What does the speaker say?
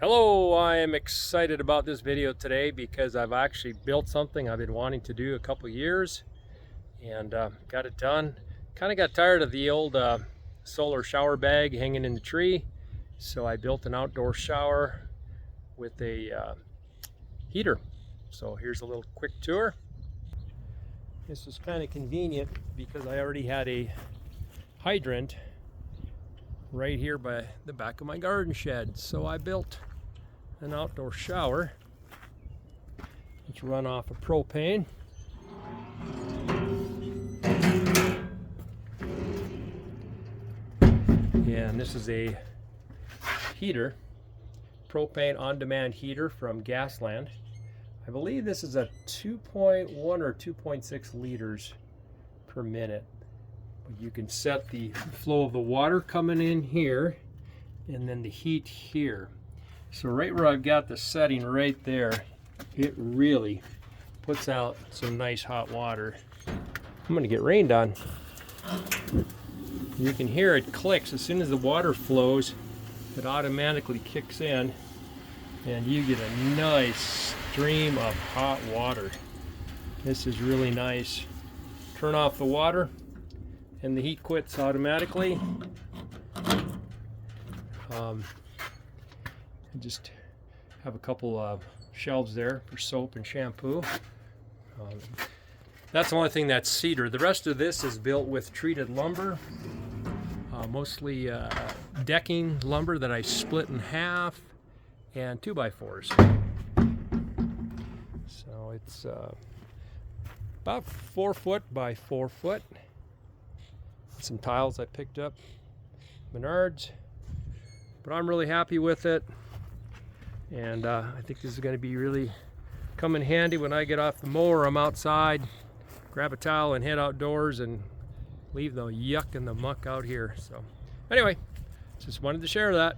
Hello, I am excited about this video today because I've actually built something I've been wanting to do a couple years and got it done. Kind of got tired of the old solar shower bag hanging in the tree, so I built an outdoor shower with a heater. So here's a little quick tour. This is kind of convenient because I already had a hydrant right here by the back of my garden shed. So I built an outdoor shower. It's run off of propane. Yeah, and this is a heater, propane on-demand heater from Gasland. I believe this is a 2.1 or 2.6 liters per minute. You can set the flow of the water coming in here and then the heat here. So right where I've got the setting right there, it really puts out some nice hot water. I'm gonna get rained on. You can hear it clicks as soon as the water flows. It automatically kicks in and you get a nice stream of hot water. This is really nice. Turn off the water and the heat quits automatically. I just have a couple of shelves there for soap and shampoo. That's the only thing that's cedar. The rest of this is built with treated lumber, mostly decking lumber that I split in half, and 2x4s. So it's about 4 foot by 4 foot. Some tiles I picked up, Menards, but I'm really happy with it, and I think this is going to be really come in handy when I get off the mower. I'm outside, grab a towel and head outdoors and leave the yuck and the muck out here. So anyway, just wanted to share that.